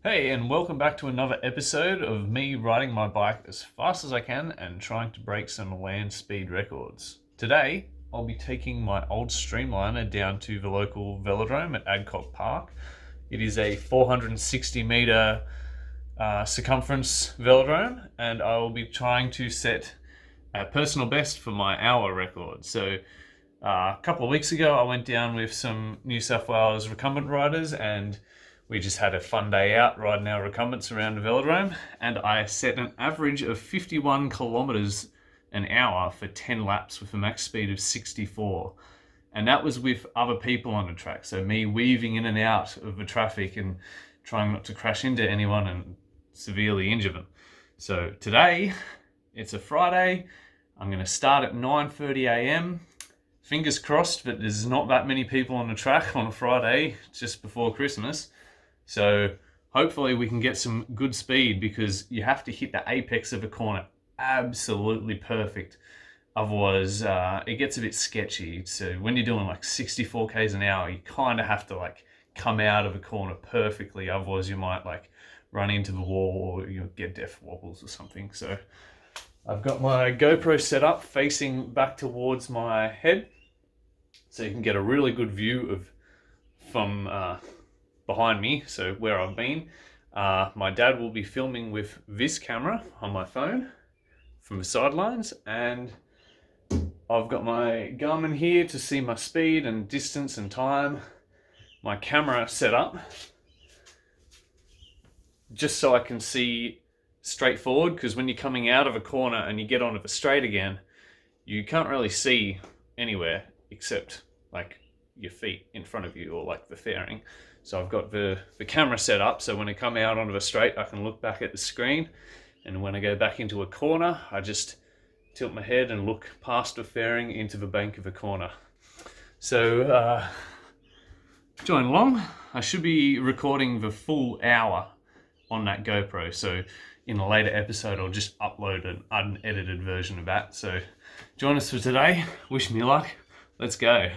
Hey, and welcome back to another episode of me riding my bike as fast as I can and trying to break some land speed records. Today, I'll be taking my old streamliner down to the local velodrome at Adcock Park. It is a 460 meter circumference velodrome, and I will be trying to set a personal best for my hour record. So a couple of weeks ago, I went down with some New South Wales recumbent riders and we just had a fun day out riding our recumbents around the velodrome, and I set an average of 51 kilometers an hour for 10 laps with a max speed of 64. And that was with other people on the track. So me weaving in and out of the traffic and trying not to crash into anyone and severely injure them. So today, it's a Friday. I'm going to start at 9:30 a.m. Fingers crossed that there's not that many people on the track on a Friday just before Christmas. So hopefully we can get some good speed, because you have to hit the apex of a corner absolutely perfect. Otherwise, it gets a bit sketchy. So when you're doing like 64 k's an hour, you kind of have to like come out of a corner perfectly. Otherwise you might like run into the wall or you'll get death wobbles or something. So I've got my GoPro set up facing back towards my head, so you can get a really good view of from behind me, so where I've been. My dad will be filming with this camera on my phone from the sidelines, and I've got my Garmin here to see my speed and distance and time. My camera set up just so I can see straight forward, because when you're coming out of a corner and you get onto the straight again, you can't really see anywhere except like your feet in front of you or like the fairing. So I've got the camera set up so when I come out onto the straight, I can look back at the screen, and when I go back into a corner, I just tilt my head and look past the fairing into the bank of a corner. So join along. I should be recording the full hour on that GoPro, so in a later episode I'll just upload an unedited version of that. So join us for today. Wish me luck. Let's go.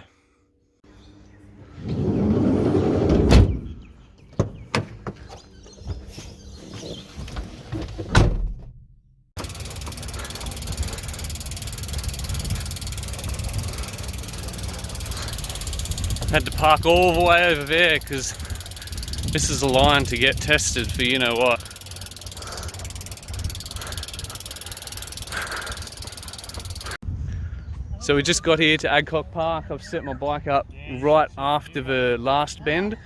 Had to park all the way over there because this is a line to get tested for you know what. So we just got here to Adcock Park. I've set my bike up right after the last bend,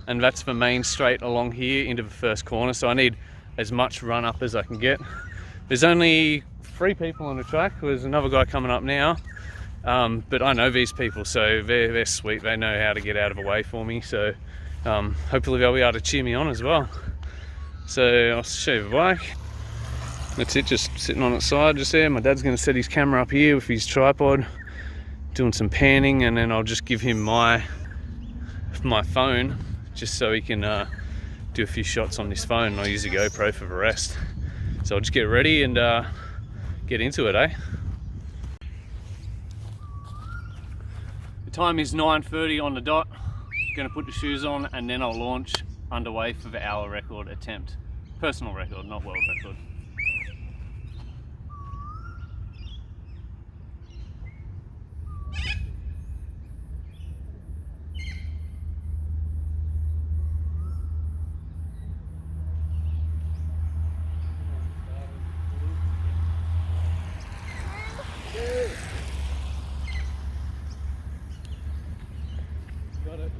and that's the main straight along here into the first corner. So I need as much run up as I can get. There's only 3 people on the track. There's another guy coming up now. But I know these people, so they're sweet. They know how to get out of the way for me. So hopefully they'll be able to cheer me on as well. So I'll show you the bike. That's it, just sitting on its side just there. My dad's going to set his camera up here with his tripod, doing some panning, and then I'll just give him my phone just so he can do a few shots on this phone, and I'll use the GoPro for the rest. So I'll just get ready and get into it, eh? The time is 9:30 on the dot. Gonna put the shoes on and then I'll launch underway for the hour record attempt. Personal record, not world record. Got it.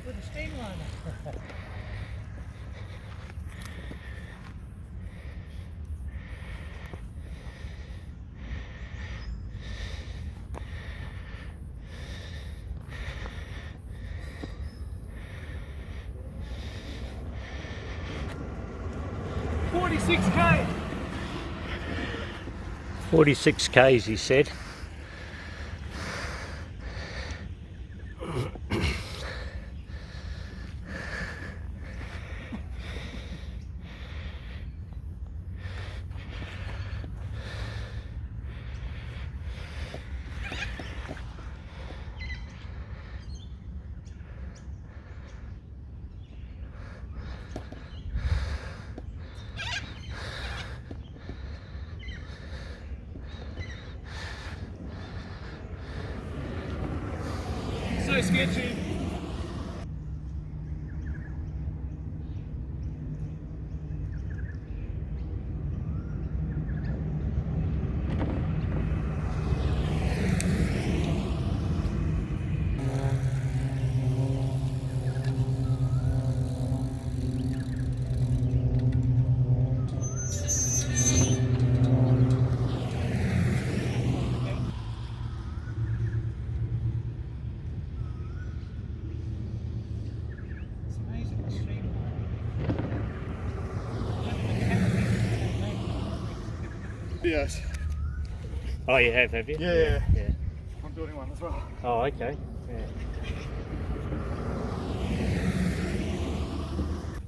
with a streamliner. 46k. 46 k's, he said. So sketchy. Yes. Oh, you have you? Yeah. Yeah. I'm building one as well. Oh, okay. Yeah.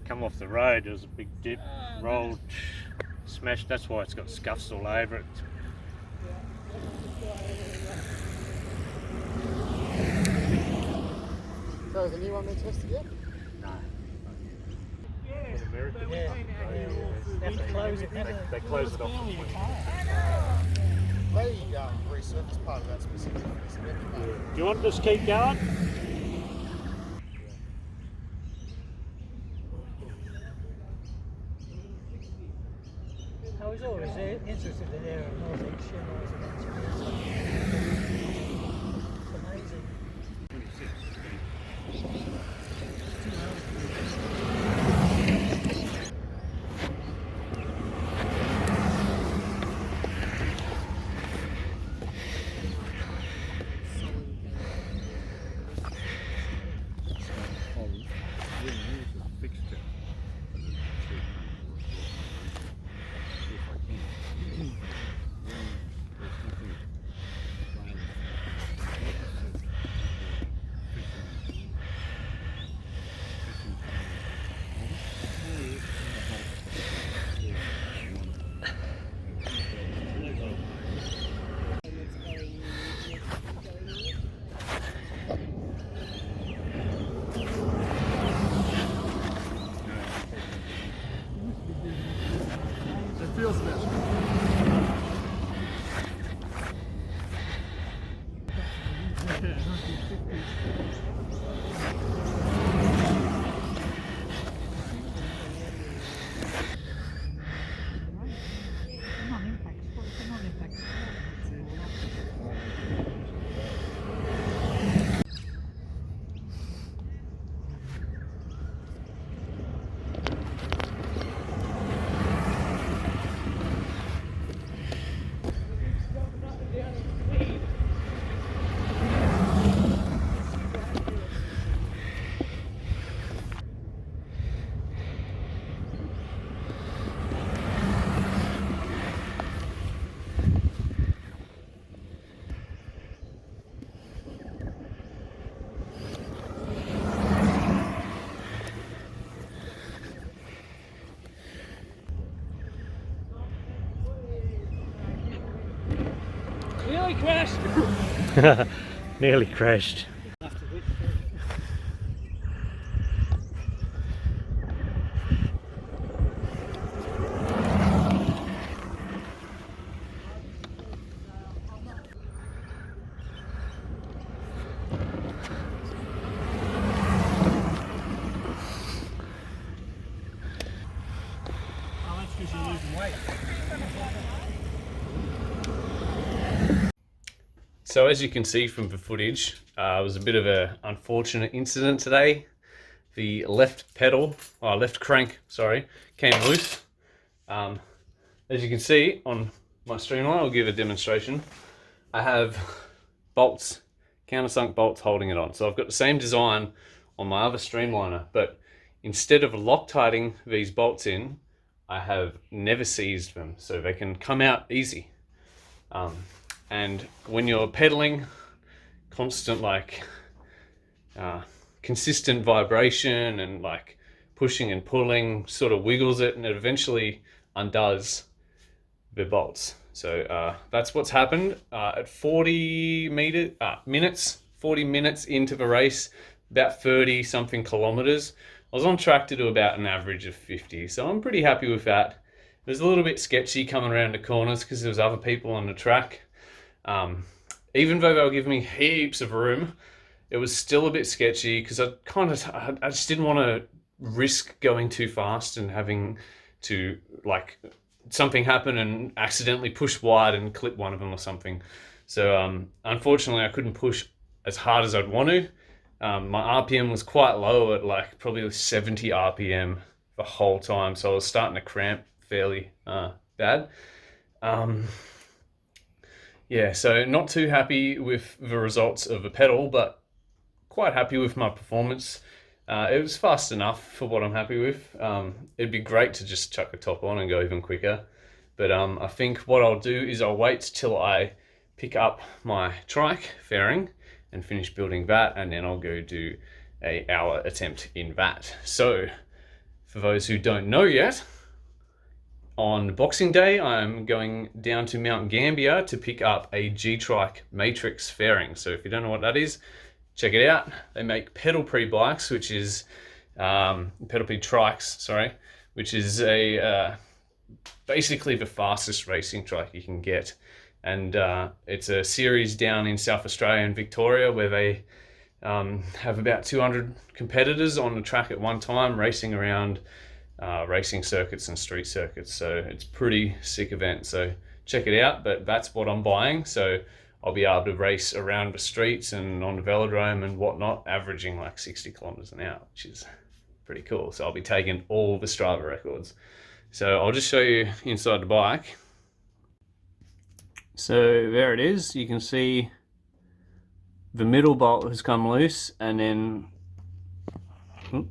Come off the road, there was a big dip, rolled, smashed. That's why it's got scuffs all over it. So has the new one been tested yet? No. Yeah. They close it off. They resurfaced part of that specific. Do you want to just keep going? I was always interested in the area of North East It's amazing. It feels better. Nearly crashed. Nearly crashed. Oh, that's because you're losing weight. So as you can see from the footage, it was a bit of an unfortunate incident today. the left pedal, left crank, sorry, came loose. As you can see on my streamline, I'll give a demonstration. I have bolts, countersunk bolts holding it on. So I've got the same design on my other streamliner, but instead of Loctiting these bolts in, I have never seized them, so they can come out easy. And when you're pedaling, constant consistent vibration and like pushing and pulling sort of wiggles it, and it eventually undoes the bolts. So that's what's happened at 40 minutes into the race, about 30 something kilometers. I was on track to do about an average of 50, so I'm pretty happy with that. It was a little bit sketchy coming around the corners because there was other people on the track. Even though they were giving me heaps of room, it was still a bit sketchy because I just didn't want to risk going too fast and having to like something happen and accidentally push wide and clip one of them or something. So unfortunately I couldn't push as hard as I'd want to. My RPM was quite low at like probably 70 RPM the whole time, so I was starting to cramp fairly bad. Yeah, so not too happy with the results of the pedal, but quite happy with my performance. It was fast enough for what I'm happy with. It'd be great to just chuck the top on and go even quicker. But I think what I'll do is I'll wait till I pick up my trike fairing and finish building that, and then I'll go do an hour attempt in that. So for those who don't know yet, on Boxing Day, I'm going down to Mount Gambier to pick up a G-Trike Matrix fairing. So if you don't know what that is, check it out. They make pedal-free bikes, which is pedal-free trikes, sorry, which is basically the fastest racing trike you can get. And it's a series down in South Australia and Victoria where they have about 200 competitors on the track at one time, racing around racing circuits and street circuits. So it's pretty sick event. So check it out. But that's what I'm buying. So I'll be able to race around the streets and on the velodrome and whatnot, averaging like 60 kilometers an hour, which is pretty cool. So I'll be taking all the Strava records. So I'll just show you inside the bike. So there it is. You can see the middle bolt has come loose, and then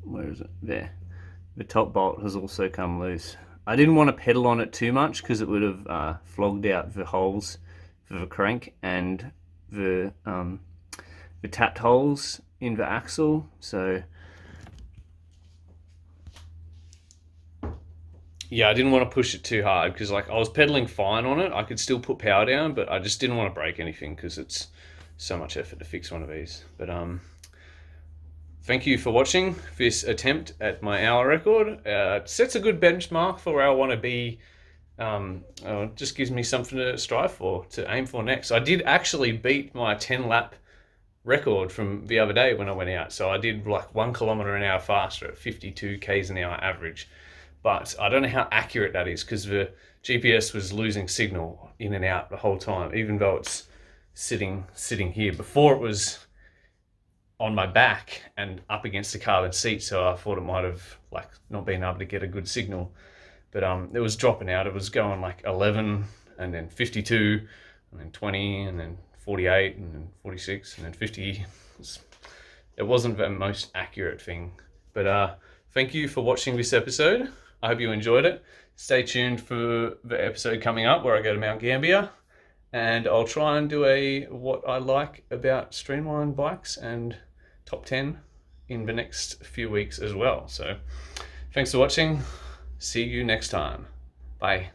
where is it? There. The top bolt has also come loose. I didn't want to pedal on it too much because it would have flogged out the holes for the crank and the tapped holes in the axle. So yeah, I didn't want to push it too hard because like I was pedaling fine on it. I could still put power down, but I just didn't want to break anything because it's so much effort to fix one of these. But thank you for watching this attempt at my hour record. It sets a good benchmark for where I want to be. Just gives me something to strive for, to aim for next. I did actually beat my 10-lap record from the other day when I went out. So I did like 1 kilometer an hour faster at 52 k's an hour average. But I don't know how accurate that is because the GPS was losing signal in and out the whole time, even though it's sitting here. Before it was on my back and up against the carbon seat, so I thought it might have like not been able to get a good signal. But it was dropping out. It was going like 11 and then 52 and then 20 and then 48 and then 46 and then 50. It wasn't the most accurate thing. But thank you for watching this episode. I hope you enjoyed it. Stay tuned for the episode coming up where I go to Mount Gambier, and I'll try and do a what I like about streamlined bikes and top 10 in the next few weeks as well. So thanks for watching. See you next time. Bye.